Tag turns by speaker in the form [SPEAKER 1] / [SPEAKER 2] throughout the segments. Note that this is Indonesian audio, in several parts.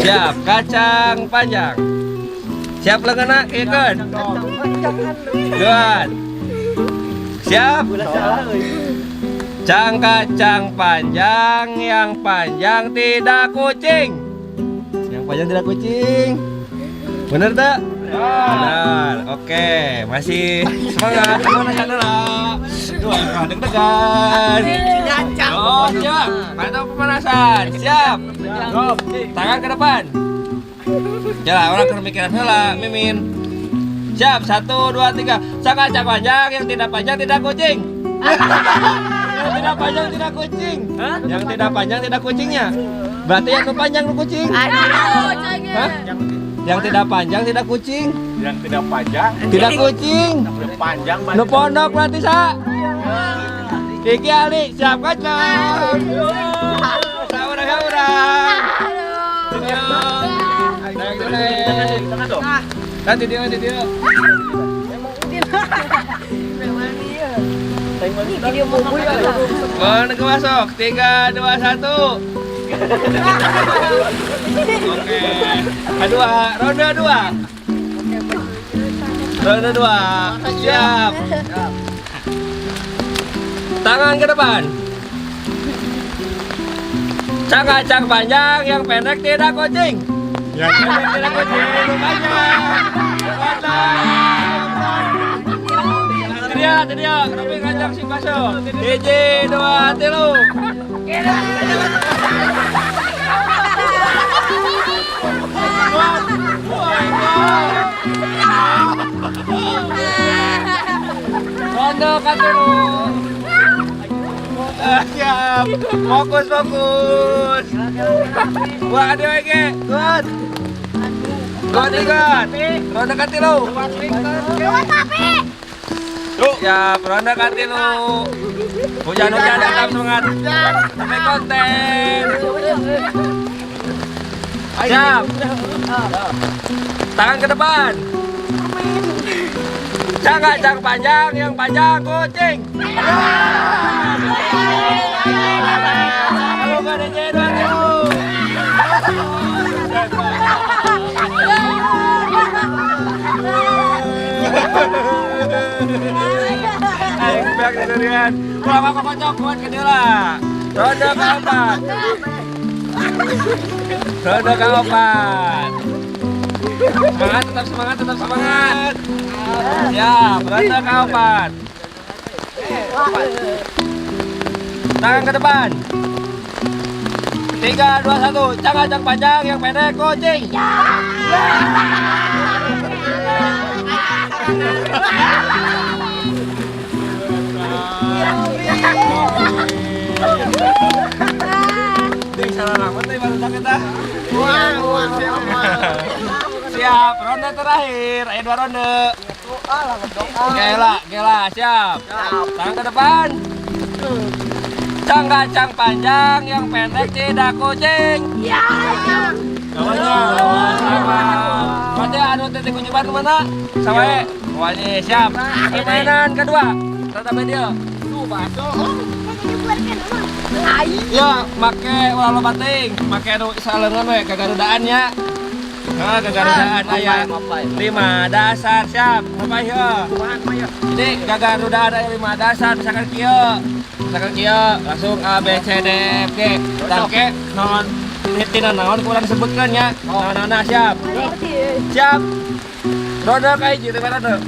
[SPEAKER 1] Siap, kacang panjang. Siap lengan ikan. Dua. Siap. Kacang panjang, yang panjang tidak kucing. Yang panjang tidak kucing. Bener tak? Benar. Oke, masih semangat. Pemanasan dulu. Dua, deg-degan. Oh, siap. Mantap pemanasan. Siap. Tangan ke depan. Ya, orang berpikiran heula, Mimin. Siap, 1, 2, 3. Kacang panjang, yang tidak panjang tidak kucing. Yang tidak panjang tidak kucing. Yang tidak panjang tidak kucingnya. Berarti yang panjang kucing. Hah? Yang tidak panjang tidak kucing.
[SPEAKER 2] Yang tidak panjang
[SPEAKER 1] Tidak kucing.
[SPEAKER 2] panjang
[SPEAKER 1] Nu pondok berarti sa. Iki Ali, siap kacang. Saurang. Nanti dia. Mana masuk? 3, 2, 1. Oke. Kedua, ronde 2. Ronde 2. Siap. Tangan ke depan. Kacang panjang, yang pendek tidak kucing. Yang pendek tidak kucing, panjang. Dia, kenapa kacang sih masuk? 1, 2, 3. Rondo katilu. Siap. Fokus. Wah, ada lagi. Good. Rondo katilu. Siap, ronda katilu. Hujan-hujan dalam semangat. Sampai konten. Siap. Tangan ke depan. Kacang panjang, yang panjang kucing. Kalau gak ada jadwal biar kedirian. Kurang apa kocok buat kedira. Roda keempat. Tetap semangat. Ya, roda keempat. Tangan ke depan. 3, 2, 1. Kacang panjang, yang pendek kucing. Siap, ronde terakhir. Ayo 2 ronde. Gela, siap. Tangan ke depan. Kacang panjang, yang pendek tidak kucing. Berarti anu titik kunjungan kemana? Sampai wajib siap. Permainan kedua. Tata media. Ya, make ulah bating, make anu salengan we kagarudaannya. Nah, kegarudaan aya 5 dasar siap. Apa ya? Jadi kegarudaan aya 5 dasar misalkan kieu langsung A B C D F G. Tangke non tina naon kurang disebutkeun nya. Nah, siap. Siap. Ronde ka hiji teh ronde.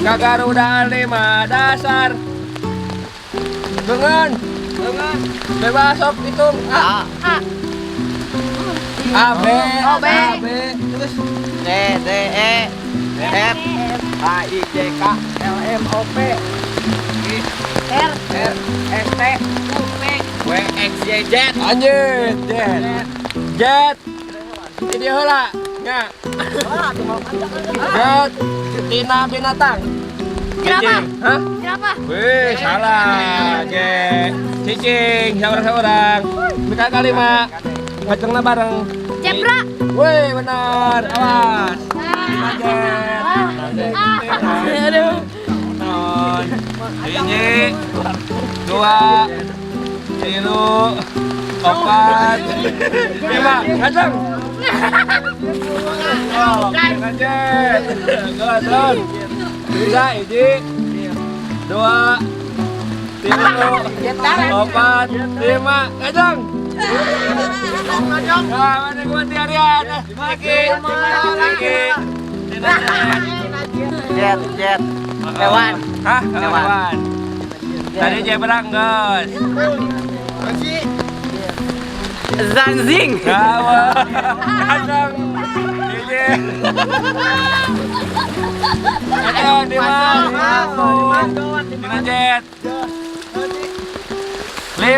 [SPEAKER 1] Kegarudaan 5 dasar. Dengan bebas sok hitung A B terus
[SPEAKER 2] D E F H I J K L M O P R S T U V W X Y Z.
[SPEAKER 1] anjir jet jadi heula nya jet tina binatang.
[SPEAKER 3] Jerapah.
[SPEAKER 1] Hah?
[SPEAKER 3] Jerapah.
[SPEAKER 1] Wih, salah. Cicing, seorang-seorang. Mika kalimat. Ngacengna bareng.
[SPEAKER 3] Zebra.
[SPEAKER 1] Wih, benar. Awas.
[SPEAKER 3] Aduh.
[SPEAKER 1] Non. Hiji, 2, 3, 4, 5. Ngaceng. Lanjut. Terus. Bisa, hiji. 2 3 4 5 ngajeng. Nah, mana gua tiarian. Lagi.
[SPEAKER 2] Jet. Hewan.
[SPEAKER 1] Hah? Hewan. Tadi jebrang, guys.
[SPEAKER 2] Zanzing.
[SPEAKER 1] Kawan. Kacang. Hiji. Ayo, Dima Jet. 5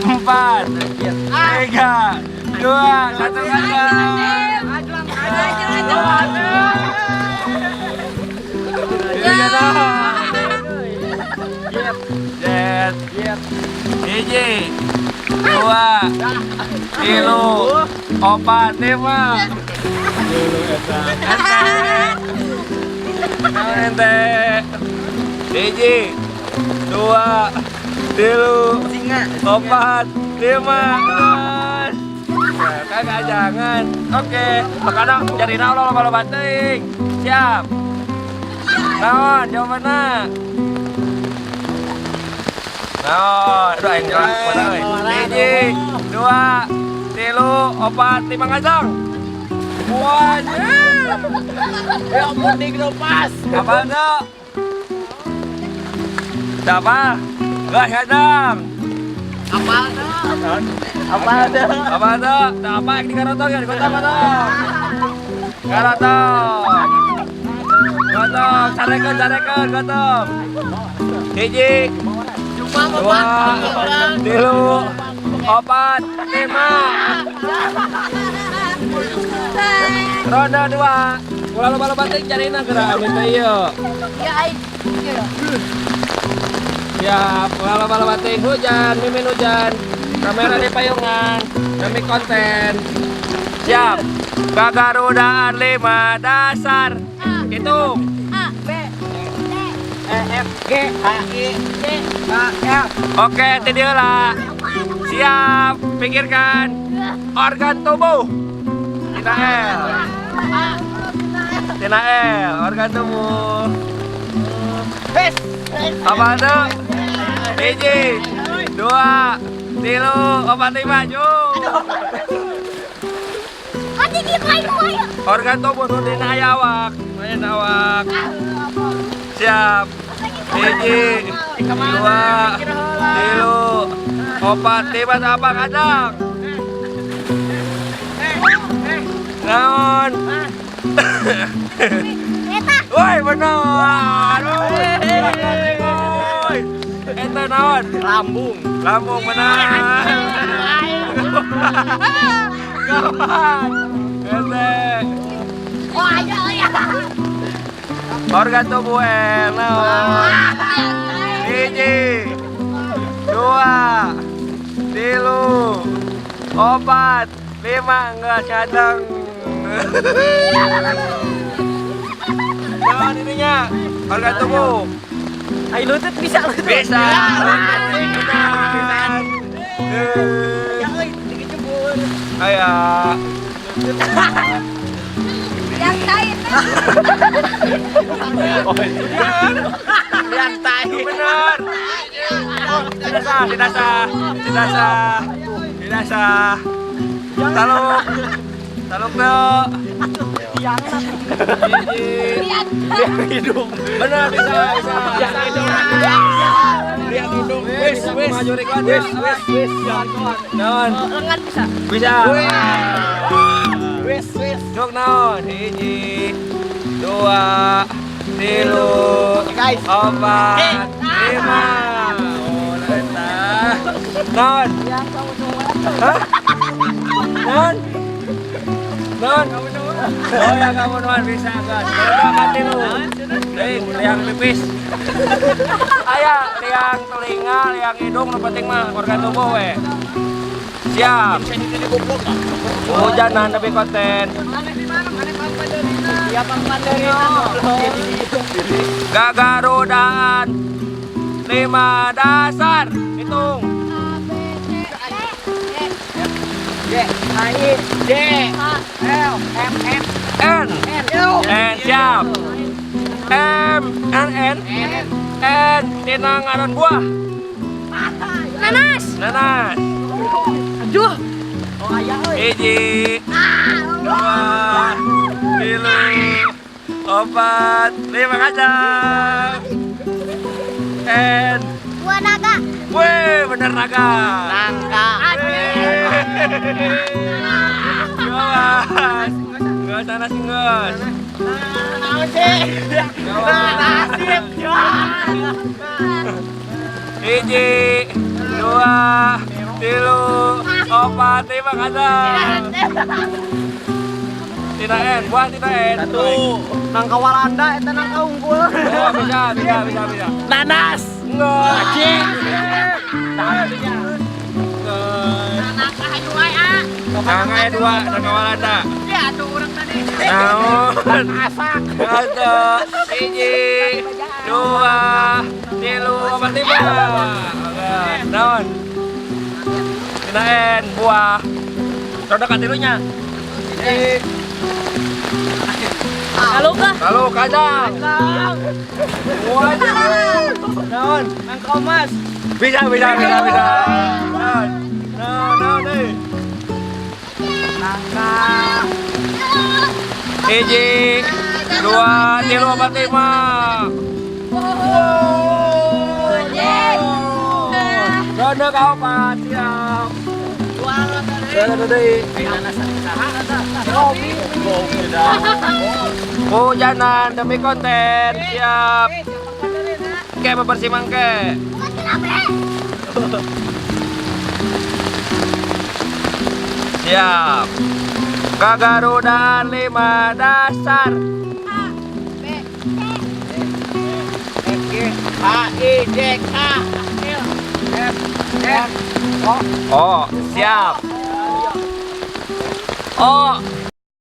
[SPEAKER 1] 4 3 2 1 Jet. Hiji 2 3 4 5 ente hiji 2 3 4 5 kagak jangan. Oke, makanya jadi naon lo bating. Siap. Naon jawabanna? Naon, udah yang jelas mana euy. Hiji, 2 3 4 5 ngajeng. Wajib.
[SPEAKER 2] Ya ampun digno pas.
[SPEAKER 1] Apa tuh? Siapa? Gak ngajeng.
[SPEAKER 2] Apa tuh?
[SPEAKER 1] Apa tuh? Apa yang di karotong ya? Di kota apa tuh? Karotong. Gotong, sarekeun, gotong. Hiji, 2 3 4 5 Ronda 2. Ulah loba batik carina geura minta ieu. Siap, ulah loba batik hujan, mimin hujan. Kamera di payungan, demi konten. Siap. Gagarudaan 5 dasar. Hitung.
[SPEAKER 3] A, B, C,
[SPEAKER 2] E, F, G, H, I, J, K, L.
[SPEAKER 1] Oke, tidieu lah. Siap, pikirkan organ tubuh. Tina L. Tina L, organ tubuh.
[SPEAKER 2] Wes.
[SPEAKER 1] Apa tuh? Hiji, 2 3 4 5 yuk. Organ tubuh nu dina aya awak. Main awak. Siap. Hiji, 2 3 4 5 apa kadang? Naon? Woi, bener. Woi. Eta naon?
[SPEAKER 2] Lambung.
[SPEAKER 1] Lambung benar. Kawan. Ente. Organ tubuh naon? Hiji, 2 3 4 5 enggak cadang. Naon ininya? Organ tubuh.
[SPEAKER 2] Ayo lutut bisa lutut.
[SPEAKER 1] Bisa. Aya.
[SPEAKER 3] yang lain.
[SPEAKER 2] Yang tai.
[SPEAKER 1] Bener. Tidak sah. Taluk tuh.
[SPEAKER 3] Lihat.
[SPEAKER 2] Hidung.
[SPEAKER 1] Bener bisa.
[SPEAKER 2] Lihat hidung.
[SPEAKER 1] Wis. Maju rek wis. Naon?
[SPEAKER 3] Lengan bisa.
[SPEAKER 1] Bisa.
[SPEAKER 2] Wes.
[SPEAKER 1] Jok naon? Hiji, 2 3
[SPEAKER 2] Guys.
[SPEAKER 1] 4 5. Oh, eta. Naon?
[SPEAKER 3] Yang kamu coba.
[SPEAKER 1] Hah? Naon? Oh ya kamu nuan bisa kan? Udah mati lu. Liang pipis. Aya liang telinga, liang hidung, nu penting mah organ tubuh we. Siap. Hujanan lebih konten.
[SPEAKER 2] Ya Bang Mandarina.
[SPEAKER 1] Gagarudaan 5 dasar. Hitung.
[SPEAKER 3] A, B, C, D, E,
[SPEAKER 2] J. I J L M N
[SPEAKER 1] N. N siap. M N Tina ngaran buah.
[SPEAKER 3] Nanas.
[SPEAKER 1] Nanas.
[SPEAKER 3] Aduh.
[SPEAKER 2] Oh ayah euy.
[SPEAKER 1] Hiji, dua, tilu, opat, lima kacang. N.
[SPEAKER 3] Buah naga.
[SPEAKER 1] Weh, bener naga.
[SPEAKER 2] Nangka.
[SPEAKER 1] Gawas. Nggak sana singgos.
[SPEAKER 2] Naon sih? Nasib.
[SPEAKER 1] Hiji, dua, tilu, opat, lima kacang. Tina N, buah Tina N.
[SPEAKER 2] Satu. Nangka Walanda eta nangka unggul.
[SPEAKER 1] Oh, bisa.
[SPEAKER 2] Nanas.
[SPEAKER 1] Enggak.
[SPEAKER 2] Acing.
[SPEAKER 3] Nangka hayu wae ah.
[SPEAKER 1] Nangka dua, nangka Walanda.
[SPEAKER 3] Ya tuh urang tadi.
[SPEAKER 1] Naon?
[SPEAKER 2] Asak.
[SPEAKER 1] Satu, hiji, dua, tilu, opat, lima. Oke, naon? Tina N, buah. Coba katilunya.
[SPEAKER 3] Halo kah?
[SPEAKER 1] Lalu kacang. Waduh.
[SPEAKER 2] Naon? Nangka emas.
[SPEAKER 1] Bisa. Naon nih.
[SPEAKER 2] Nangka.
[SPEAKER 1] Hiji, dua, tilu, opat, lima. Rondo kaopat, siap. Rondo deui. Hujanan demi konten, siap. Oke, bebersih mangke. Siap. Kegarudaan 5 dasar.
[SPEAKER 2] H I J K L M N O.
[SPEAKER 1] Oh, siap. Oh,